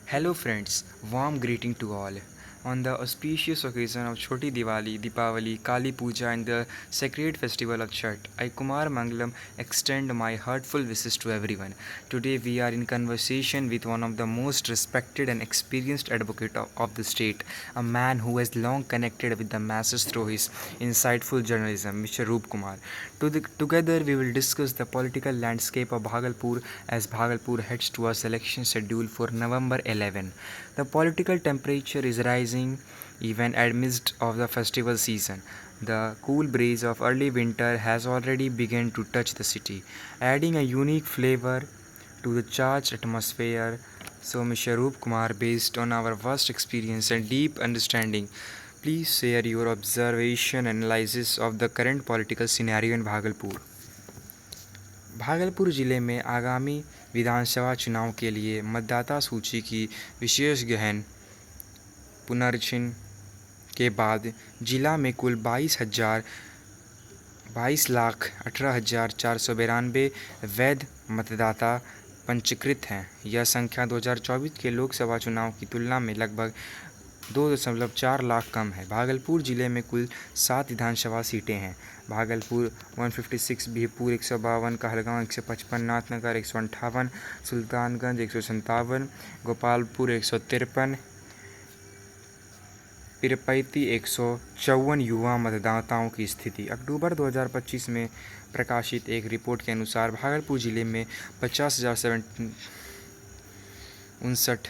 Hello friends, warm greeting to all. On the auspicious occasion of Choti Diwali, Deepavali, Kali Puja and the sacred festival of Chhat, I Kumar Mangalam extend my heartful wishes to everyone. Today we are in conversation with one of the most respected and experienced advocate of the state, a man who has long connected with the masses through his insightful journalism, Mr. Roop Kumar. Together we will discuss the political landscape of Bhagalpur as Bhagalpur heads towards election schedule for November 11. The political temperature is rising even amidst of the festival season. The cool breeze of early winter has already begun to touch the city, adding a unique flavor to the charged atmosphere. So, Mr. Roop Kumar, based on our vast experience and deep understanding, please share your observation and analysis of the current political scenario in Bhagalpur. Bhagalpur जिले में आगामी विधानसभा चुनाव के लिए मतदाता सूची की विशेष गहन पुनरीक्षण के बाद जिला में कुल 22,18,492 वैध मतदाता पंजीकृत हैं। यह संख्या 2024 के लोकसभा चुनाव की तुलना में लगभग 2.4 लाख कम है। भागलपुर जिले में कुल 7 विधानसभा सीटें हैं। भागलपुर 156, बिहपुर 152, कहलगांव 155, नाथनगर 158, सुल्तानगंज 157, गोपालपुर 153, पीरपैंती 154 युवा मतदाताओं की स्थिति। अक्टूबर 2025 में प्रकाशित एक रिपोर्ट के अनुसार भागलपुर जिले में 50,759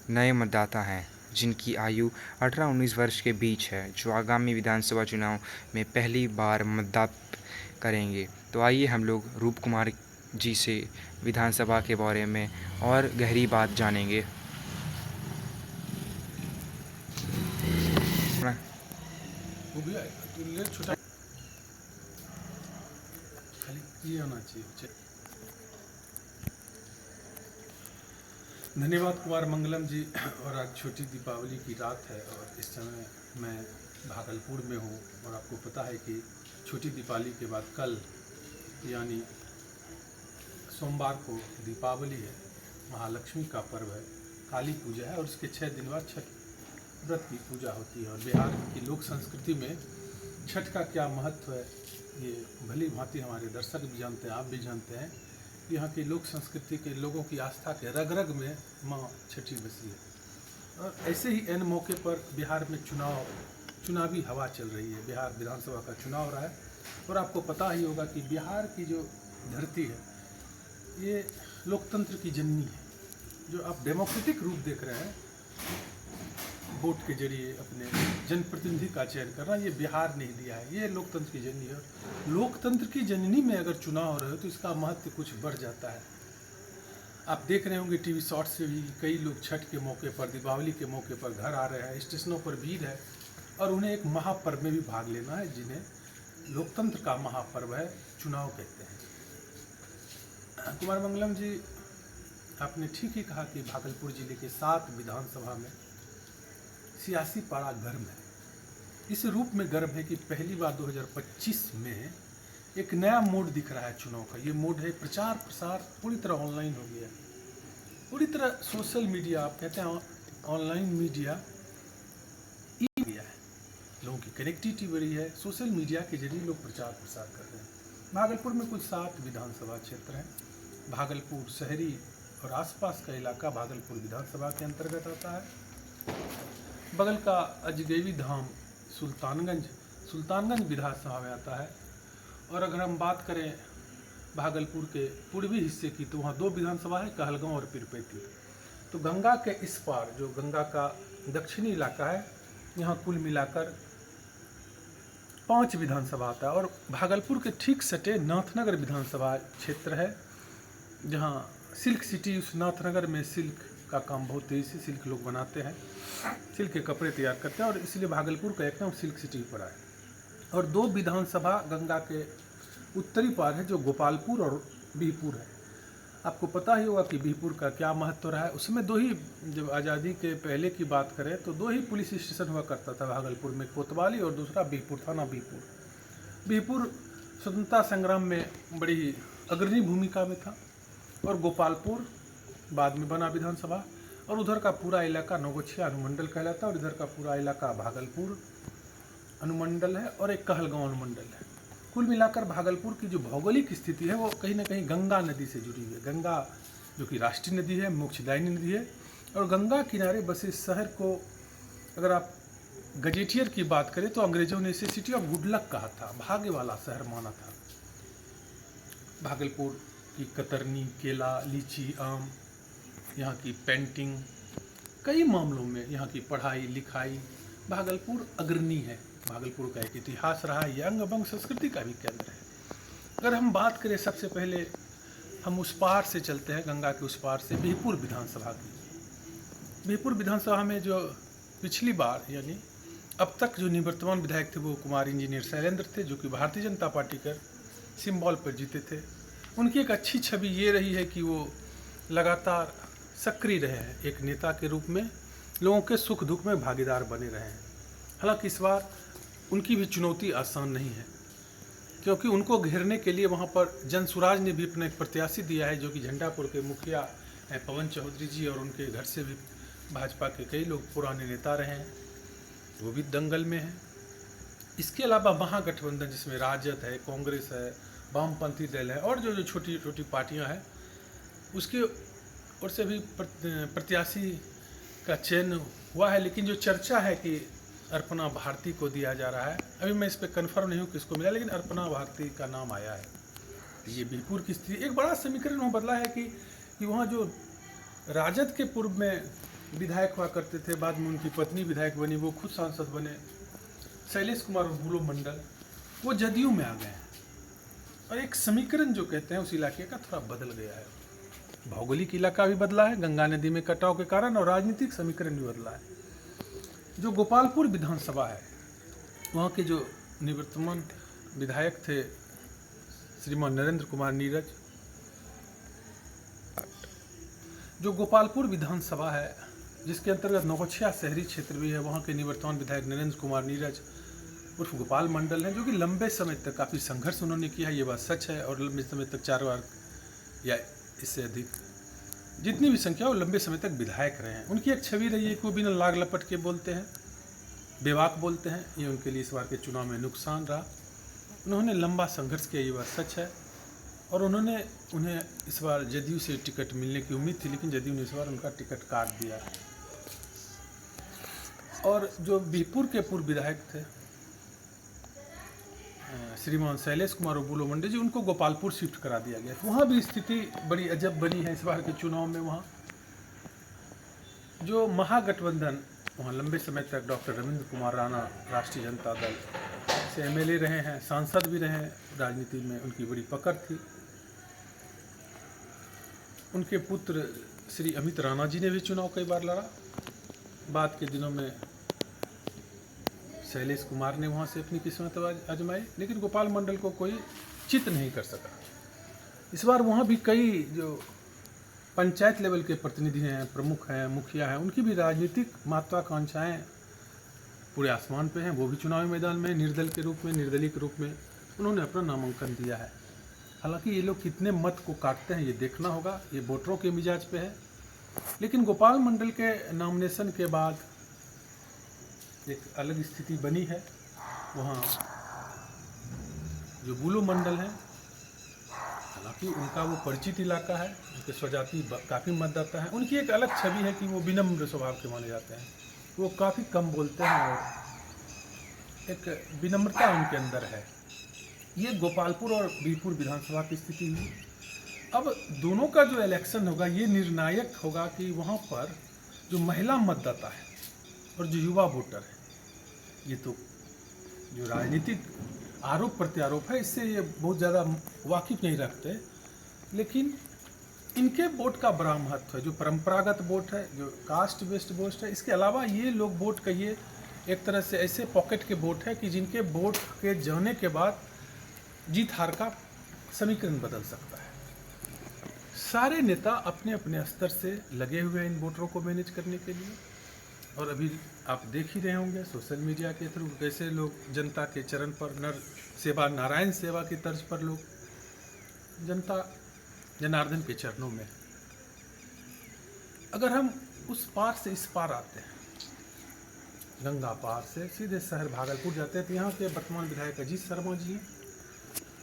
नए मतदाता हैं, जिनकी आयु 18-19 वर्ष के बीच है, जो आगामी विधानसभा चुनाव में पहली बार मतदान करेंगे। तो आइए हम लोग रूप कुमार जी से विधानसभा के बारे में और गहरी बात जानेंगे। छोटा खाली ये होना चाहिए। धन्यवाद कुमार मंगलम जी। और आज छोटी दीपावली की रात है और इस समय मैं भागलपुर में हूँ और आपको पता है कि छोटी दीपावली के बाद कल यानी सोमवार को दीपावली है, महालक्ष्मी का पर्व है, काली पूजा है और उसके 6 दिन बाद छठ व्रत की पूजा होती है। और बिहार की लोक संस्कृति में छठ का क्या महत्व है ये भली भांति हमारे दर्शक भी जानते हैं, आप भी जानते हैं। यहाँ की लोक संस्कृति के लोगों की आस्था के रग रग में माँ छठी बसी है। और ऐसे ही एन मौके पर बिहार में चुनावी हवा चल रही है। बिहार विधानसभा का चुनाव हो रहा है और आपको पता ही होगा कि बिहार की जो धरती है ये लोकतंत्र की जननी है। जो आप डेमोक्रेटिक रूप देख रहे हैं, वोट के जरिए अपने जनप्रतिनिधि का चयन करना, ये बिहार ने दिया है। ये लोकतंत्र की जननी है। लोकतंत्र की जननी में अगर चुनाव हो रहे हो तो इसका महत्व कुछ बढ़ जाता है। आप देख रहे होंगे टीवी शॉर्ट्स से भी कई लोग छठ के मौके पर, दीपावली के मौके पर घर आ रहे हैं, स्टेशनों पर भीड़ है और उन्हें एक महापर्व में भी भाग लेना है, जिन्हें लोकतंत्र का महापर्व है, चुनाव कहते हैं। कुमार मंगलम जी, आपने ठीक ही कहा कि भागलपुर जिले के 7 विधानसभा में सियासी पारा गर्म है। इस रूप में गर्म है कि पहली बार 2025 में एक नया मोड दिख रहा है चुनाव का। ये मोड है प्रचार प्रसार पूरी तरह ऑनलाइन हो गया, पूरी तरह सोशल मीडिया, आप कहते हैं ऑनलाइन मीडिया गया है। लोगों की कनेक्टिविटी बढ़ी है, सोशल मीडिया के जरिए लोग प्रचार प्रसार कर रहे हैं। भागलपुर में कुल 7 विधानसभा क्षेत्र हैं। भागलपुर शहरी और आसपास का इलाका भागलपुर विधानसभा के अंतर्गत आता है। बगल का अजगैवी धाम सुल्तानगंज विधानसभा में आता है। और अगर हम बात करें भागलपुर के पूर्वी हिस्से की, तो वहाँ 2 विधानसभा है, कहलगांव और पीरपैंती। तो गंगा के इस पार जो गंगा का दक्षिणी इलाका है, यहाँ कुल मिलाकर 5 विधानसभा आता है। और भागलपुर के ठीक सटे नाथनगर विधानसभा क्षेत्र है, जहाँ सिल्क सिटी, उस नाथनगर में सिल्क का काम बहुत तेज़ी से सिल्क लोग बनाते हैं, सिल्क के कपड़े तैयार करते हैं और इसलिए भागलपुर का एक नाम सिल्क सिटी पड़ा है। और 2 विधानसभा गंगा के उत्तरी पार है, जो गोपालपुर और बिहपुर है। आपको पता ही होगा कि बिहपुर का क्या महत्व रहा है। उसमें 2 ही, जब आज़ादी के पहले की बात करें तो 2 ही पुलिस स्टेशन हुआ करता था भागलपुर में, कोतवाली और दूसरा बिहपुर, थाना बिहपुर। बिहपुर स्वतंत्रता संग्राम में बड़ी अग्रणी भूमिका में था और गोपालपुर बाद में बना विधानसभा। और उधर का पूरा इलाका नौगछिया अनुमंडल कहलाता है और इधर का पूरा इलाका भागलपुर अनुमंडल है और एक कहलगांव अनुमंडल है। कुल मिलाकर भागलपुर की जो भौगोलिक स्थिति है वो कहीं ना कहीं गंगा नदी से जुड़ी हुई है। गंगा जो कि राष्ट्रीय नदी है, मोक्षदायिनी नदी है, और गंगा किनारे बसे इस शहर को अगर आप गजेटियर की बात करें तो अंग्रेजों ने इसे सिटी ऑफ गुड लक कहा था, भाग्य वाला शहर माना था। भागलपुर की कतरनी, केला, लीची, आम, यहाँ की पेंटिंग, कई मामलों में यहाँ की पढ़ाई लिखाई, भागलपुर अग्रणी है। भागलपुर का एक इतिहास रहा है, यंग अबंग संस्कृति का भी केंद्र है। अगर हम बात करें सबसे पहले हम उस पार से चलते हैं, गंगा के उस पार से बिहपुर विधानसभा की। बिहपुर विधानसभा में जो पिछली बार यानी अब तक जो निवर्तमान विधायक थे वो कुमार इंजीनियर शैलेंद्र थे, जो कि भारतीय जनता पार्टी के सिंबल पर जीते थे। उनकी एक अच्छी छवि ये रही है कि वो लगातार सक्रिय रहे हैं, एक नेता के रूप में लोगों के सुख दुख में भागीदार बने रहे हैं। हालांकि इस बार उनकी भी चुनौती आसान नहीं है, क्योंकि उनको घेरने के लिए वहाँ पर जनसुराज ने भी अपना एक प्रत्याशी दिया है, जो कि झंडापुर के मुखिया हैं पवन चौधरी जी, और उनके घर से भी भाजपा के कई लोग पुराने नेता रहे हैं, वो भी दंगल में हैं। इसके अलावा महागठबंधन जिसमें राजद है, कांग्रेस है, वामपंथी दल है और जो जो छोटी छोटी पार्टियां हैं, उसके ओर से भी प्रत्याशी का चयन हुआ है। लेकिन जो चर्चा है कि अर्पणा भारती को दिया जा रहा है, अभी मैं इस पर कन्फर्म नहीं हूँ किसको मिला, लेकिन अर्पणा भारती का नाम आया है। ये बिहपुर की स्थिति एक बड़ा समीकरण वहाँ बदला है कि वहाँ जो राजद के पूर्व में विधायक हुआ करते थे, बाद में उनकी पत्नी विधायक बनी, वो खुद सांसद बने, शैलेश कुमार और बुलो मंडल, वो जदयू में आ गए हैं। और एक समीकरण जो कहते हैं उस इलाके का थोड़ा बदल गया है। भौगोलिक इलाका भी बदला है गंगा नदी में कटाव के कारण, और राजनीतिक समीकरण भी बदला है। जो गोपालपुर विधानसभा है, वहाँ के जो निवर्तमान विधायक थे श्रीमान नरेंद्र कुमार नीरज, जो गोपालपुर विधानसभा है जिसके अंतर्गत नौगछिया शहरी क्षेत्र भी है, वहाँ के निवर्तमान विधायक नरेंद्र कुमार नीरज उर्फ गोपाल मंडल हैं, जो कि लंबे समय तक काफ़ी संघर्ष उन्होंने किया, ये बात सच है। और लंबे समय तक 4 बार या इससे अधिक जितनी भी संख्या वो लंबे समय तक विधायक रहे हैं। उनकी एक छवि रही है कि वो बिना लाग लपट के बोलते हैं, बेबाक बोलते हैं, ये उनके लिए इस बार के चुनाव में नुकसान रहा। उन्होंने लंबा संघर्ष किया, ये बात सच है। और उन्हें इस बार जदयू से टिकट मिलने की उम्मीद थी, लेकिन जदयू ने इस बार उनका टिकट काट दिया। और जो बिहपुर के पूर्व विधायक थे श्रीमान शैलेश कुमार और बुलो मंडल जी, उनको गोपालपुर शिफ्ट करा दिया गया। वहाँ भी स्थिति बड़ी अजब बनी है इस बार के चुनाव में। वहाँ जो महागठबंधन, वहाँ लंबे समय तक डॉक्टर रविंद्र कुमार राणा राष्ट्रीय जनता दल से एमएलए रहे हैं, सांसद भी रहे हैं, राजनीति में उनकी बड़ी पकड़ थी। उनके पुत्र श्री अमित राणा जी ने भी चुनाव कई बार लड़ा। बाद के दिनों में शैलेश कुमार ने वहाँ से अपनी किस्मत आजमाई, लेकिन गोपाल मंडल को कोई चित नहीं कर सका। इस बार वहाँ भी कई जो पंचायत लेवल के प्रतिनिधि हैं, प्रमुख हैं, मुखिया हैं, उनकी भी राजनीतिक महत्वाकांक्षाएं पूरे आसमान पे हैं। वो भी चुनावी मैदान में निर्दलीय के रूप में उन्होंने अपना नामांकन दिया है। हालांकि ये लोग कितने मत को काटते हैं ये देखना होगा, ये वोटरों के मिजाज पे है। लेकिन गोपाल मंडल के नॉमिनेशन के बाद एक अलग स्थिति बनी है। वहाँ जो बुलो मंडल है, हालांकि उनका वो परिचित इलाका है, उनके स्वजाति काफ़ी मतदाता है, उनकी एक अलग छवि है कि वो विनम्र स्वभाव के माने जाते हैं, वो काफ़ी कम बोलते हैं और एक विनम्रता उनके अंदर है। ये गोपालपुर और बिहपुर विधानसभा की स्थिति हुई। अब दोनों का जो इलेक्शन होगा ये निर्णायक होगा कि वहाँ पर जो महिला मतदाता है और जो युवा वोटर है, ये तो जो राजनीतिक आरोप प्रत्यारोप है इससे ये बहुत ज़्यादा वाकिफ नहीं रखते, लेकिन इनके वोट का बड़ा महत्व है। जो परंपरागत वोट है, जो कास्ट बेस्ड वोट है, इसके अलावा ये लोग वोट कहिए एक तरह से ऐसे पॉकेट के वोट है कि जिनके वोट के जाने के बाद जीत हार का समीकरण बदल सकता है। सारे नेता अपने अपने स्तर से लगे हुए हैं इन वोटरों को मैनेज करने के लिए। और अभी आप देख ही रहे होंगे सोशल मीडिया के थ्रू कैसे लोग जनता के चरण पर नारायण सेवा की तर्ज पर लोग जनता जनार्दन के चरणों में। अगर हम उस पार से इस पार आते हैं, गंगा पार से सीधे शहर भागलपुर जाते हैं। तो यहाँ के वर्तमान विधायक अजीत शर्मा जी हैं,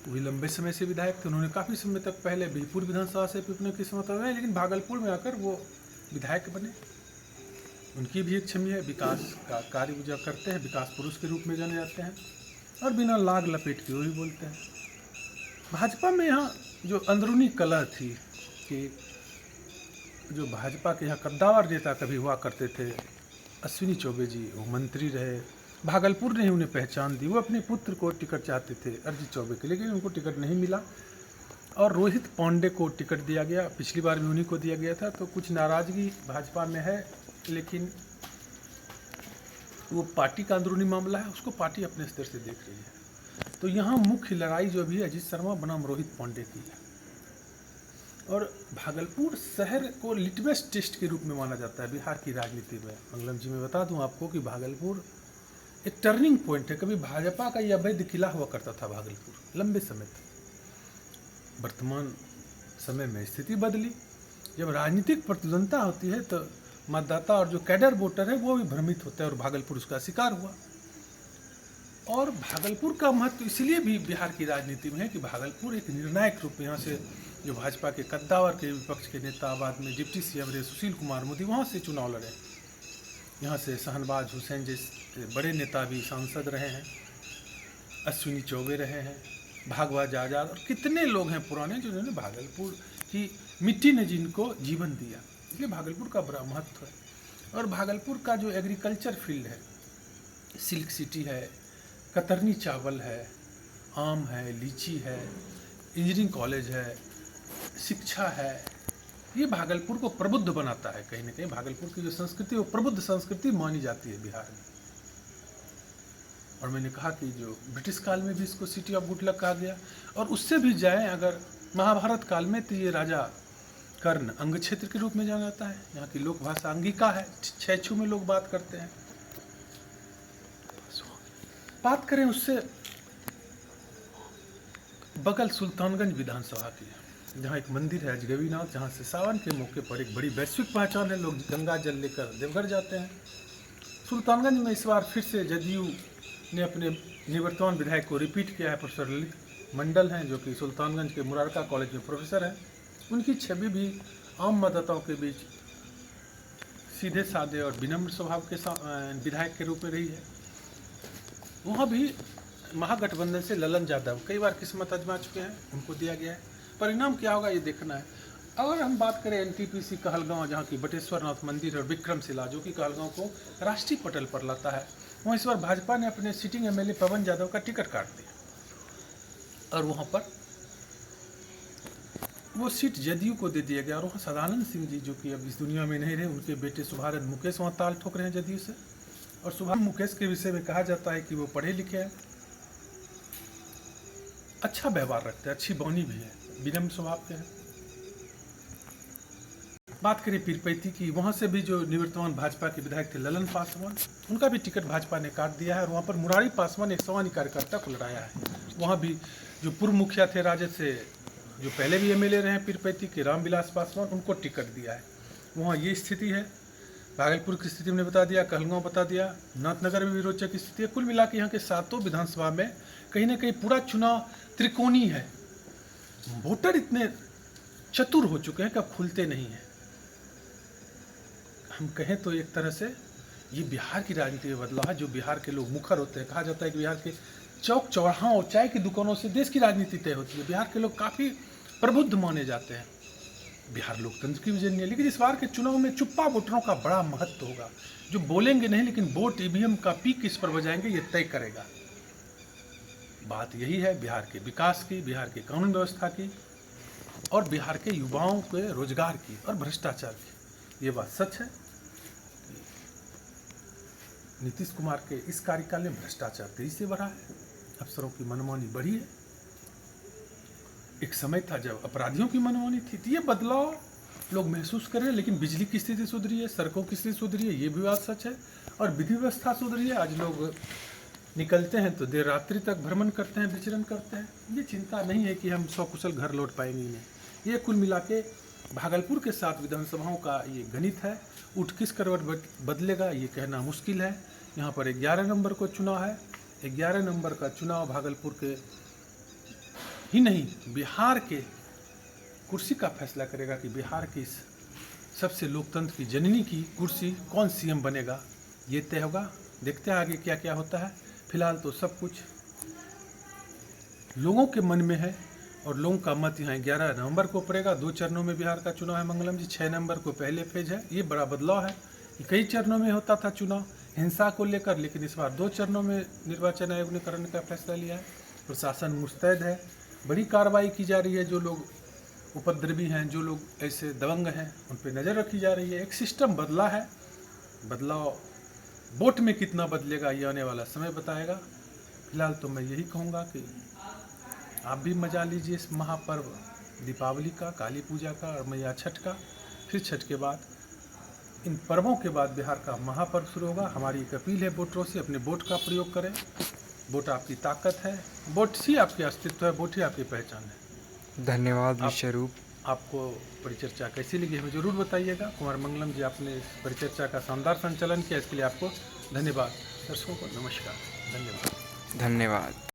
वो लंबे समय से विधायक थे। उन्होंने काफ़ी समय तक पहले बीरपुर विधानसभा से अपनी किस्मत रहे, लेकिन भागलपुर में आकर वो विधायक बने। उनकी भी एक छवि है, विकास का कार्य वो जो करते हैं, विकास पुरुष के रूप में जाने जाते हैं, और बिना लाग लपेट के वो भी बोलते हैं। भाजपा में यहाँ जो अंदरूनी कलह थी कि जो भाजपा के यहाँ कद्दावर नेता कभी हुआ करते थे, अश्विनी चौबे जी, वो मंत्री रहे, भागलपुर ने ही उन्हें पहचान दी। वो अपने पुत्र को टिकट चाहते थे, अरिजीत चौबे के, लेकिन उनको टिकट नहीं मिला और रोहित पांडे को टिकट दिया गया। पिछली बार भी उन्हीं को दिया गया था। तो कुछ नाराज़गी भाजपा में है, लेकिन वो पार्टी का अंदरूनी मामला है, उसको पार्टी अपने स्तर से देख रही है। तो यहाँ मुख्य लड़ाई जो भी है अजीत शर्मा बनाम रोहित पांडे की है। और भागलपुर शहर को लिटमस टेस्ट के रूप में माना जाता है बिहार की राजनीति में। मंगलम जी, मैं बता दूं आपको कि भागलपुर एक टर्निंग पॉइंट है। कभी भाजपा का यह अवैध किला हुआ करता था भागलपुर लंबे समय तक। वर्तमान समय में स्थिति बदली। जब राजनीतिक प्रतिद्वंदता होती है तो मतदाता और जो कैडर वोटर है वो भी भ्रमित होता है, और भागलपुर उसका शिकार हुआ। और भागलपुर का महत्व इसलिए भी बिहार की राजनीति में है कि भागलपुर एक निर्णायक रूप में, यहाँ से जो भाजपा के कद्दावर के विपक्ष के नेता, बाद में डिप्टी सीएम रहे सुशील कुमार मोदी, वहाँ से चुनाव लड़े। यहाँ से शहनवाज हुसैन जैसे बड़े नेता भी सांसद रहे हैं, अश्विनी चौबे रहे हैं, भागवत आजाद, और कितने लोग हैं पुराने जिन्होंने भागलपुर की मिट्टी ने जिनको जीवन दिया। इसलिए भागलपुर का बड़ा महत्व है। और भागलपुर का जो एग्रीकल्चर फील्ड है, सिल्क सिटी है, कतरनी चावल है, आम है, लीची है, इंजीनियरिंग कॉलेज है, शिक्षा है, ये भागलपुर को प्रबुद्ध बनाता है। कहीं ना कहीं भागलपुर की जो संस्कृति वो प्रबुद्ध संस्कृति मानी जाती है बिहार में। और मैंने कहा कि जो ब्रिटिश काल में भी इसको सिटी ऑफ गुड लक कहा गया, और उससे भी जाए अगर महाभारत काल में, तो ये राजा कर्ण अंग क्षेत्र के रूप में जाना जाता है। यहाँ की लोक भाषा अंगिका है, छेछू में लोग बात करते हैं। बात करें उससे बगल सुल्तानगंज विधानसभा की, जहाँ एक मंदिर है अजगवीनाथ, जहाँ से सावन के मौके पर एक बड़ी वैश्विक पहचान है, लोग गंगा जल लेकर देवघर जाते हैं। सुल्तानगंज में इस बार फिर से जदयू ने अपने निवर्तमान विधायक को रिपीट किया है। प्रोफेसर ललित मंडल हैं, जो कि सुल्तानगंज के मुरारका कॉलेज में प्रोफेसर हैं। उनकी छवि भी आम मतदाताओं के बीच सीधे साधे और विनम्र स्वभाव के विधायक के रूप में रही है। वहाँ भी महागठबंधन से ललन यादव कई बार किस्मत आजमा चुके हैं, उनको दिया गया है। परिणाम क्या होगा ये देखना है। अगर हम बात करें एनटीपीसी कहलगांव, जहाँ की बटेश्वर नाथ मंदिर और विक्रमशिला, जो कि कहलगांव को राष्ट्रीय पटल पर लाता है, वहाँ इस बार भाजपा ने अपने सिटिंग एमएलए पवन यादव का टिकट काट दिया और वहाँ पर वो सीट जदयू को दे दिया गया। और वहाँ सदानंद सिंह जी, जो कि अब इस दुनिया में नहीं रहे, उनके बेटे शुभानंद मुकेश वहाँ ताल ठोक रहे हैं जदयू से। और शुभानंद मुकेश के विषय में कहा जाता है कि वो पढ़े लिखे हैं, अच्छा व्यवहार रखते हैं, अच्छी बौनी भी है, विनम्र स्वभाव के हैं। बात करें पीरपैती की, वहाँ से भी जो निवर्तमान भाजपा के विधायक थे ललन पासवान, उनका भी टिकट भाजपा ने काट दिया है। और वहाँ पर मुरारी पासवान एक सामान्य कार्यकर्ता को लड़ाया है। वहाँ भी जो पूर्व मुखिया थे राजद से, जो पहले भी एमएलए रहे हैं पीरपैती के, रामविलास पासवान, उनको टिकट दिया है। वहाँ ये स्थिति है। भागलपुर की स्थिति मैंने बता दिया, कहलगांव बता दिया, नाथनगर में भी रोचक स्थिति है। कुल मिला के यहाँ के 7 विधानसभा में कहीं ना कहीं पूरा चुनाव त्रिकोणी है। वोटर इतने चतुर हो चुके हैं कि अब खुलते नहीं हैं। हम कहें तो एक तरह से ये बिहार की राजनीति में बदलाव है। जो बिहार के लोग मुखर होते हैं, कहा जाता है कि बिहार के चौक चौराहों और चाय की दुकानों से देश की राजनीति तय होती है। बिहार के लोग काफ़ी प्रबुद्ध माने जाते हैं। बिहार लोकतंत्र की विजय नहीं है, लेकिन इस बार के चुनाव में चुप्पा वोटरों का बड़ा महत्व होगा। जो बोलेंगे नहीं, लेकिन वोट ईवीएम का पीक किस पर बजाएंगे ये तय करेगा। बात यही है बिहार के विकास की, बिहार की कानून व्यवस्था की, और बिहार के युवाओं के रोजगार की और भ्रष्टाचार की। ये बात सच है। नीतीश कुमार के इस कार्यकाल में भ्रष्टाचार तेजी से बढ़ा है, अफसरों की मनमानी बढ़ी है। एक समय था जब अपराधियों की मनमानी थी, तो ये बदलाव लोग महसूस कर रहे हैं। लेकिन बिजली की स्थिति सुधरी है, सड़कों की स्थिति सुधरी है, ये भी बात सच है। और विधि व्यवस्था सुधरी है। आज लोग निकलते हैं तो देर रात्रि तक भ्रमण करते हैं, विचरण करते हैं। ये चिंता नहीं है कि हम सकुशल घर लौट पाएंगे। नहीं, ये कुल मिला के भागलपुर के 7 विधानसभाओं का ये गणित है। उठ किस करवट बदलेगा ये कहना मुश्किल है। यहाँ पर 11 नंबर को चुनाव है। 11 नंबर का चुनाव भागलपुर के ही नहीं, बिहार के कुर्सी का फैसला करेगा कि बिहार की इस सबसे लोकतंत्र की जननी की कुर्सी कौन सीएम बनेगा, ये तय होगा। देखते हैं आगे क्या क्या होता है। फिलहाल तो सब कुछ लोगों के मन में है और लोगों का मत यहाँ 11 नवंबर को पड़ेगा। 2 चरणों में बिहार का चुनाव है मंगलम जी। 6 नवंबर को पहले फेज है। ये बड़ा बदलाव है। कई चरणों में होता था चुनाव हिंसा को लेकर, लेकिन इस बार 2 चरणों में निर्वाचन आयोग ने करने का फैसला लिया है। प्रशासन मुस्तैद है, बड़ी कार्रवाई की जा रही है। जो लोग उपद्रवी हैं, जो लोग ऐसे दबंग हैं, उन पर नज़र रखी जा रही है। एक सिस्टम बदला है। बदलाव वोट में कितना बदलेगा ये आने वाला समय बताएगा। फिलहाल तो मैं यही कहूँगा कि आप भी मजा लीजिए इस महापर्व दीपावली का, काली पूजा का और मैया छठ का। फिर छठ के बाद, इन पर्वों के बाद बिहार का महापर्व शुरू होगा। हमारी एक अपील है वोटरों से, अपने वोट का प्रयोग करें। वोट आपकी ताकत है, वोट ही आपके अस्तित्व है, वोट ही आपकी पहचान है। धन्यवाद विश्वरूप। आपको परिचर्चा कैसी लगी हमें ज़रूर बताइएगा। कुमार मंगलम जी, आपने इस परिचर्चा का शानदार संचालन किया, इसके लिए आपको धन्यवाद। दर्शकों को नमस्कार, धन्यवाद। धन्यवाद।